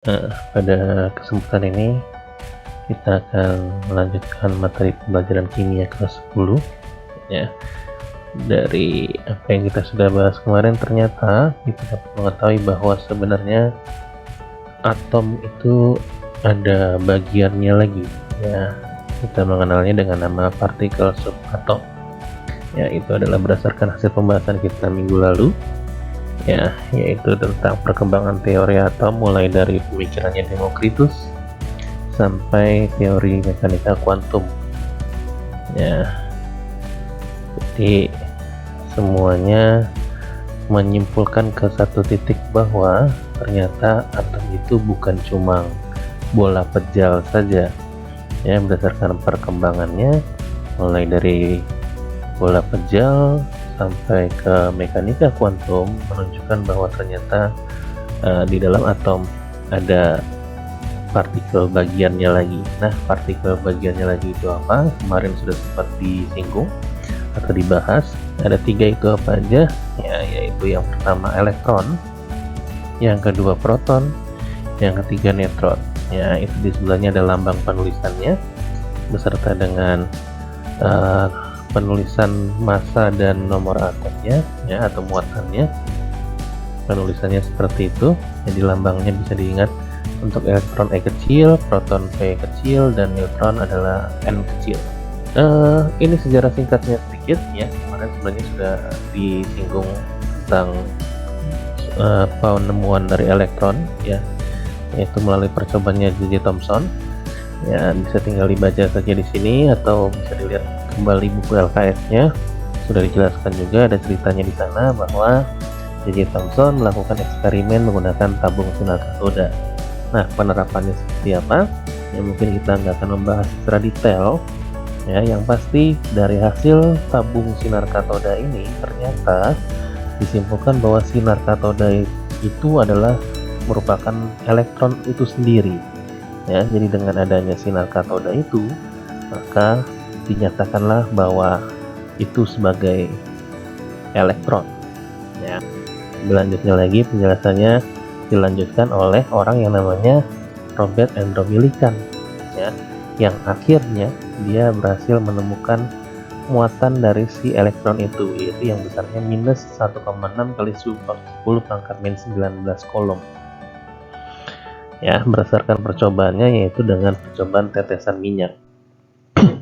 Pada kesempatan ini kita akan melanjutkan materi pembelajaran kimia kelas 10 ya. Dari apa yang kita sudah bahas kemarin, ternyata kita dapat mengetahui bahwa sebenarnya atom itu ada bagiannya lagi ya. Kita mengenalnya dengan nama partikel subatom ya. Itu adalah berdasarkan hasil pembahasan kita minggu lalu ya, yaitu tentang perkembangan teori atom mulai dari pemikirannya Demokritus sampai teori mekanika kuantum ya. Jadi semuanya menyimpulkan ke satu titik bahwa ternyata atom itu bukan cuma bola pejal saja ya. Berdasarkan perkembangannya mulai dari bola pejal sampai ke mekanika kuantum menunjukkan bahwa ternyata di dalam atom ada partikel bagiannya lagi. Nah, partikel bagiannya lagi itu apa? Kemarin sudah sempat disinggung atau dibahas. Ada 3 itu apa aja? Ya, yaitu yang pertama elektron, yang kedua proton, yang ketiga neutron. Ya, itu di sebelahnya ada lambang penulisannya beserta dengan penulisan massa dan nomor atomnya ya, atau muatannya. Penulisannya seperti itu. Jadi lambangnya bisa diingat, untuk elektron E kecil, proton P kecil, dan neutron adalah N kecil. Ini sejarah singkatnya sedikit ya. Kemarin sebenarnya sudah disinggung tentang penemuan dari elektron ya, yaitu melalui percobaannya J.J. Thomson. Ya, bisa tinggal dibaca saja di sini atau bisa dilihat kembali buku LKS-nya. Sudah dijelaskan juga, ada ceritanya di sana bahwa J.J. Thomson melakukan eksperimen menggunakan tabung sinar katoda. Nah, penerapannya seperti apa? Ya, mungkin kita nggak akan membahas secara detail. Ya, yang pasti dari hasil tabung sinar katoda ini ternyata disimpulkan bahwa sinar katoda itu adalah merupakan elektron itu sendiri. Ya, jadi dengan adanya sinar katoda itu, maka dinyatakanlah bahwa itu sebagai elektron. Ya, selanjutnya lagi penjelasannya dilanjutkan oleh orang yang namanya Robert Andrew Millikan ya, yang akhirnya dia berhasil menemukan muatan dari si elektron itu, yaitu yang besarnya minus 1,6 kali 10 pangkat minus 19 kolom ya, berdasarkan percobaannya yaitu dengan percobaan tetesan minyak.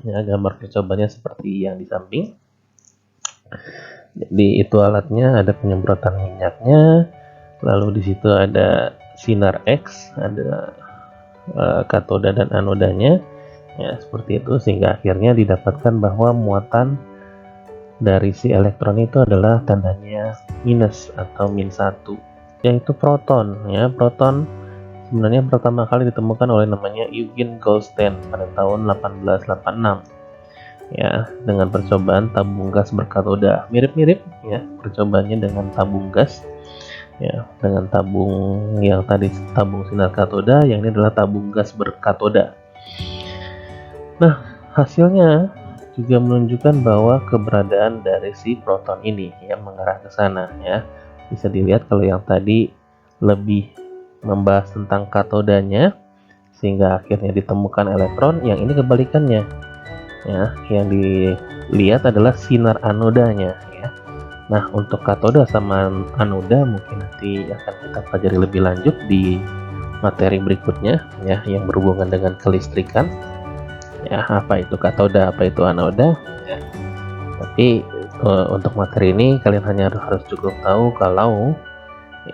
Ya, gambar percobaannya seperti yang di samping. Jadi itu alatnya, ada penyemprotan minyaknya, lalu di situ ada sinar X, ada katoda dan anodanya ya, seperti itu, sehingga akhirnya didapatkan bahwa muatan dari si elektron itu adalah tandanya minus atau min 1, yaitu proton ya. Proton sebenarnya pertama kali ditemukan oleh namanya Eugen Goldstein pada tahun 1886 ya, dengan percobaan tabung gas berkatoda. Mirip-mirip ya percobaannya dengan tabung gas ya, dengan tabung yang tadi tabung sinar katoda, yang ini adalah tabung gas berkatoda. Nah, hasilnya juga menunjukkan bahwa keberadaan dari si proton ini yang mengarah ke sana ya. Bisa dilihat kalau yang tadi lebih membahas tentang katodanya sehingga akhirnya ditemukan elektron, yang ini kebalikannya ya, yang dilihat adalah sinar anodanya ya. Nah, untuk katoda sama anoda mungkin nanti akan kita pelajari lebih lanjut di materi berikutnya ya, yang berhubungan dengan kelistrikan ya, apa itu katoda, apa itu anoda ya. Tapi untuk materi ini kalian hanya harus cukup tahu kalau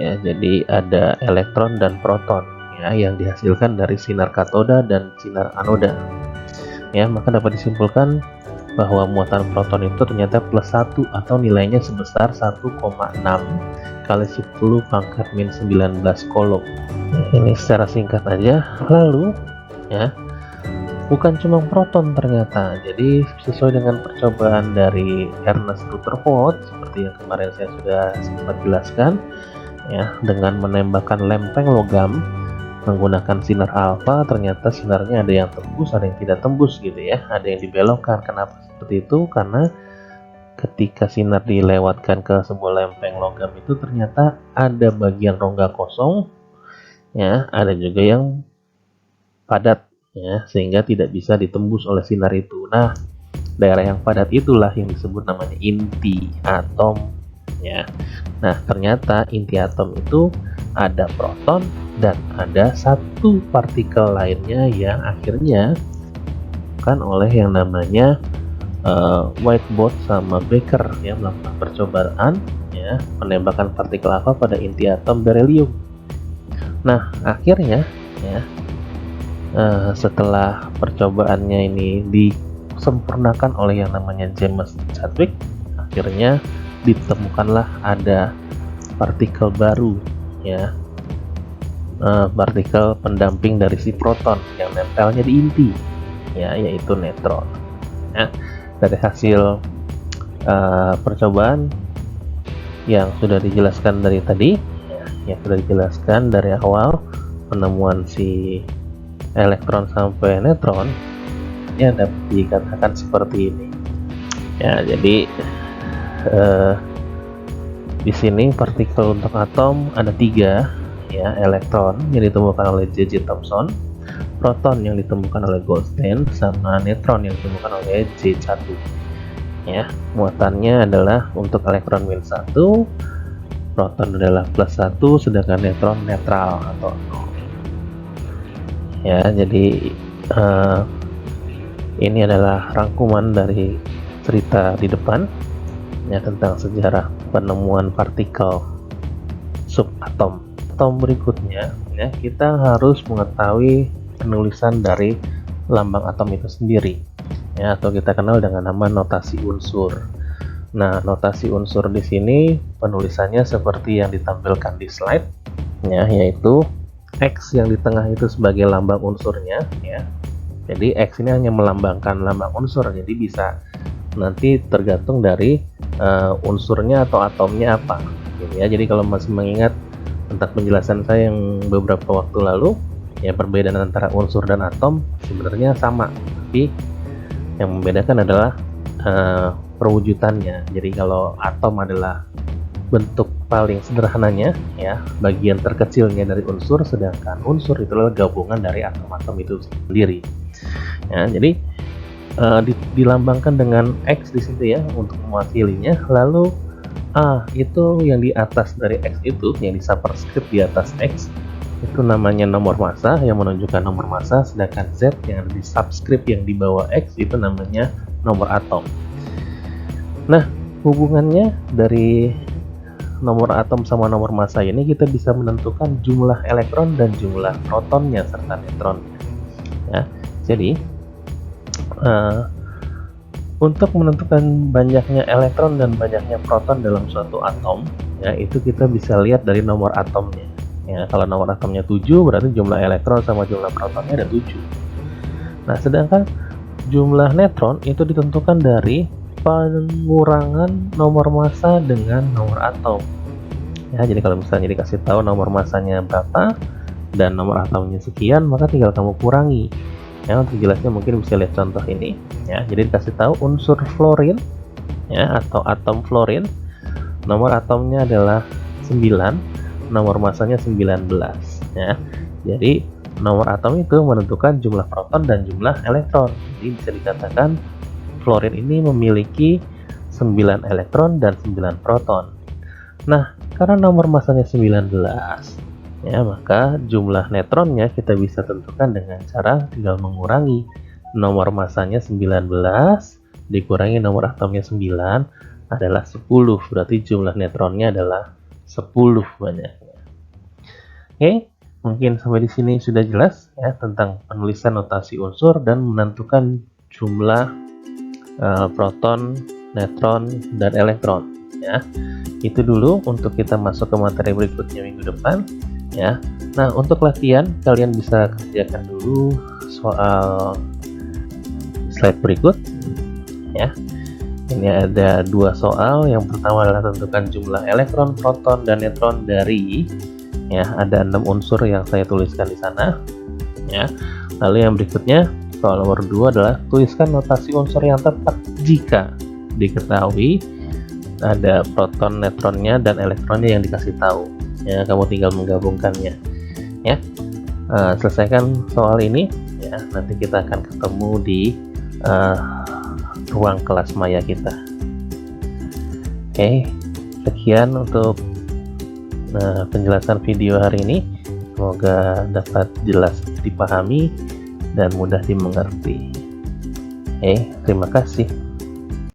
ya, jadi ada elektron dan proton ya, yang dihasilkan dari sinar katoda dan sinar anoda ya. Maka dapat disimpulkan bahwa muatan proton itu ternyata plus 1 atau nilainya sebesar 1,6 kali 10 pangkat min 19 kolom. Ini secara singkat aja. Lalu ya, bukan cuma proton ternyata. Jadi sesuai dengan percobaan dari Ernest Rutherford seperti yang kemarin saya sudah sempat jelaskan ya, dengan menembakkan lempeng logam menggunakan sinar alfa, ternyata sinarnya ada yang tembus, ada yang tidak tembus gitu ya, ada yang dibelokkan. Kenapa seperti itu? Karena ketika sinar dilewatkan ke sebuah lempeng logam itu ternyata ada bagian rongga kosong ya, ada juga yang padat, ya, sehingga tidak bisa ditembus oleh sinar itu. Nah, daerah yang padat itulah yang disebut namanya inti atom, ya. Nah, ternyata inti atom itu ada proton dan ada satu partikel lainnya yang akhirnya kan oleh yang namanya Whiteboard sama Baker ya melakukan percobaan ya penembakan partikel alfa pada inti atom berelium. Nah, akhirnya ya setelah percobaannya ini disempurnakan oleh yang namanya James Chadwick, akhirnya ditemukanlah ada partikel baru ya, partikel pendamping dari si proton yang nempelnya di inti ya, yaitu neutron ya. Dari hasil percobaan yang sudah dijelaskan dari tadi ya, yang sudah dijelaskan dari awal penemuan si elektron sampai neutron ya, dapat dikatakan seperti ini ya. Jadi di sini partikel untuk atom ada 3 ya, elektron yang ditemukan oleh J.J. Thomson, proton yang ditemukan oleh Goldstein, sama neutron yang ditemukan oleh J. Chadwick ya. Muatannya adalah untuk elektron -1, proton adalah +1, sedangkan neutron netral atau 0 ya. Jadi ini adalah rangkuman dari cerita di depan ya tentang sejarah penemuan partikel subatom. Atau berikutnya ya, kita harus mengetahui penulisan dari lambang atom itu sendiri ya, atau kita kenal dengan nama notasi unsur. Nah, notasi unsur di sini penulisannya seperti yang ditampilkan di slide ya, yaitu X yang di tengah itu sebagai lambang unsurnya ya. Jadi X ini hanya melambangkan lambang unsur, jadi bisa nanti tergantung dari unsurnya atau atomnya apa gitu ya. Jadi kalau masih mengingat tentang penjelasan saya yang beberapa waktu lalu ya, perbedaan antara unsur dan atom sebenarnya sama, tapi yang membedakan adalah perwujudannya. Jadi kalau atom adalah bentuk paling sederhananya ya, bagian terkecilnya dari unsur, sedangkan unsur itu adalah gabungan dari atom-atom itu sendiri ya. Jadi dilambangkan dengan X di situ ya untuk mewakilinya. Lalu A itu yang di atas dari X itu, yang di superscript di atas X itu namanya nomor massa yang menunjukkan nomor massa, sedangkan Z yang di subscript yang di bawah X itu namanya nomor atom. Nah, hubungannya dari nomor atom sama nomor massa ini kita bisa menentukan jumlah elektron dan jumlah protonnya serta neutronnya ya. Jadi untuk menentukan banyaknya elektron dan banyaknya proton dalam suatu atom ya, itu kita bisa lihat dari nomor atomnya ya. Kalau nomor atomnya 7 berarti jumlah elektron sama jumlah protonnya ada 7. Nah, sedangkan jumlah neutron itu ditentukan dari pengurangan nomor massa dengan nomor atom ya. Jadi kalau misalnya dikasih tahu nomor massanya berapa dan nomor atomnya sekian, maka tinggal kamu kurangi ya. Untuk jelasnya mungkin bisa lihat contoh ini ya. Jadi dikasih tahu unsur fluorin ya, atau atom fluorin, nomor atomnya adalah 9, nomor massanya 19 ya. Jadi nomor atom itu menentukan jumlah proton dan jumlah elektron. Jadi bisa dikatakan fluorin ini memiliki 9 elektron dan 9 proton. Nah, karena nomor massanya 19 ya, maka jumlah neutronnya kita bisa tentukan dengan cara tinggal mengurangi nomor massanya 19 dikurangi nomor atomnya 9 adalah 10, berarti jumlah neutronnya adalah 10 banyaknya. Oke, mungkin sampai di sini sudah jelas ya tentang penulisan notasi unsur dan menentukan jumlah proton, neutron, dan elektron ya. Itu dulu untuk kita masuk ke materi berikutnya minggu depan ya. Nah, untuk latihan kalian bisa kerjakan dulu soal slide berikut ya. Ini ada 2 soal. Yang pertama adalah tentukan jumlah elektron, proton, dan neutron dari ya, ada 6 unsur yang saya tuliskan di sana ya. Lalu yang berikutnya soal nomor 2 adalah tuliskan notasi unsur yang tepat jika diketahui ada proton, neutronnya, dan elektronnya yang dikasih tahu ya. Kamu tinggal menggabungkannya ya. Selesaikan soal ini ya, nanti kita akan ketemu di ruang kelas maya kita. Oke, sekian untuk penjelasan video hari ini. Semoga dapat jelas dipahami dan mudah dimengerti. Terima kasih.